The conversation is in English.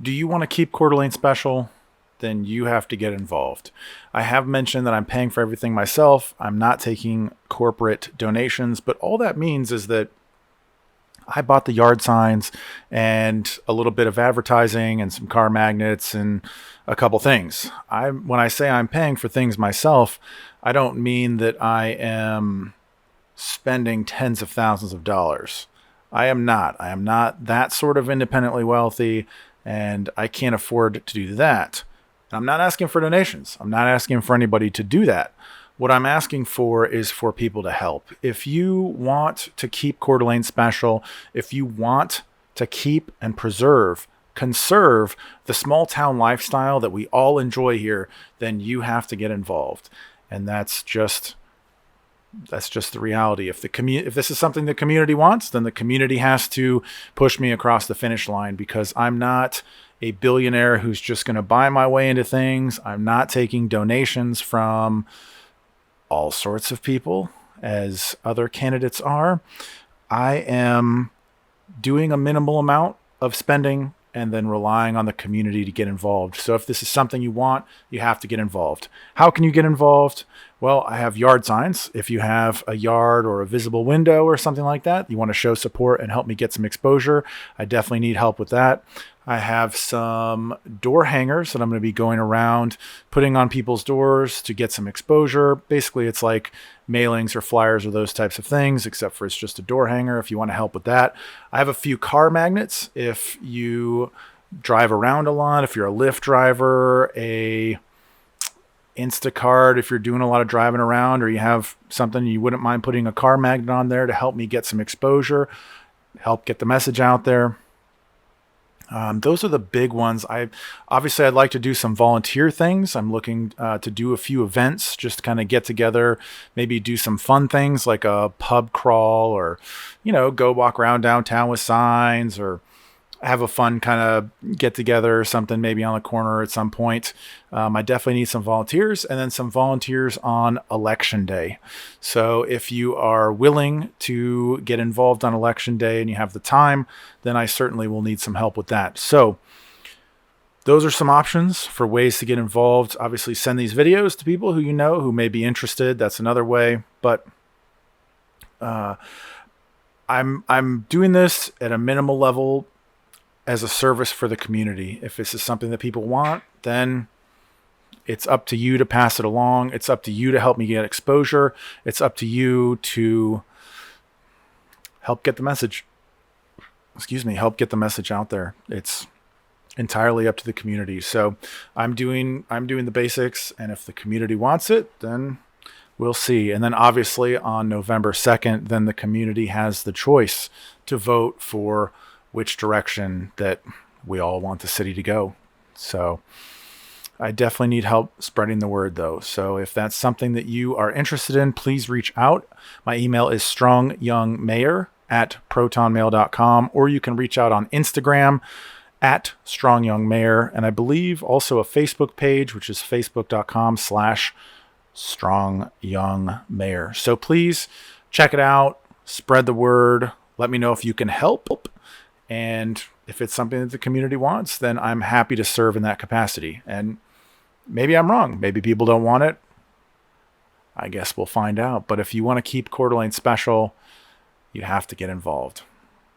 Do you want to keep Coeur d'Alene special? Then you have to get involved. I have mentioned that I'm paying for everything myself. I'm not taking corporate donations, but all that means is that I bought the yard signs and a little bit of advertising and some car magnets and a couple things. When I say I'm paying for things myself, I don't mean that I am spending tens of thousands of dollars. I am not. I am not that sort of independently wealthy, and I can't afford to do that. I'm not asking for donations. I'm not asking for anybody to do that. What I'm asking for is for people to help. If you want to keep Coeur d'Alene special, if you want to keep and conserve the small town lifestyle that we all enjoy here, then you have to get involved. And that's just the reality. If this is something the community wants, then the community has to push me across the finish line, because I'm not a billionaire who's just going to buy my way into things. I'm not taking donations from all sorts of people as other candidates are. I am doing a minimal amount of spending and then relying on the community to get involved. So if this is something you want, you have to get involved. How can you get involved? Well, I have yard signs. If you have a yard or a visible window or something like that, you want to show support and help me get some exposure, I definitely need help with that. I have some door hangers that I'm going to be going around putting on people's doors to get some exposure. Basically, it's like mailings or flyers or those types of things, except for it's just a door hanger if you want to help with that. I have a few car magnets. If you drive around a lot, if you're a Lyft driver, a Instacart, if you're doing a lot of driving around, or you have something you wouldn't mind putting a car magnet on there to help me get some exposure, help get the message out there. Those are the big ones. I'd like to do some volunteer things. I'm looking to do a few events, just kind of get together, maybe do some fun things like a pub crawl, or, go walk around downtown with signs, or have a fun kind of get together or something, maybe on the corner at some point. I definitely need some volunteers, and then some volunteers on election day. So if you are willing to get involved on election day and you have the time, then I certainly will need some help with that. So those are some options for ways to get involved. Obviously, send these videos to people who you know who may be interested. That's another way. But I'm doing this at a minimal level as a service for the community. If this is something that people want, then it's up to you to pass it along. It's up to you to help me get exposure. It's up to you to help get the message. Help get the message out there. It's entirely up to the community. So I'm doing the basics, and if the community wants it, then we'll see. And then obviously on November 2nd, then the community has the choice to vote for which direction that we all want the city to go. So I definitely need help spreading the word, though. So if that's something that you are interested in, please reach out. My email is strongyoungmayor@protonmail.com, or you can reach out on Instagram @strongyoungmayor. And I believe also a Facebook page, which is facebook.com/strongyoungmayor. So please check it out, spread the word, let me know if you can help. And if it's something that the community wants, then I'm happy to serve in that capacity. And maybe I'm wrong. Maybe people don't want it. I guess we'll find out. But if you want to keep Coeur d'Alene special, you have to get involved.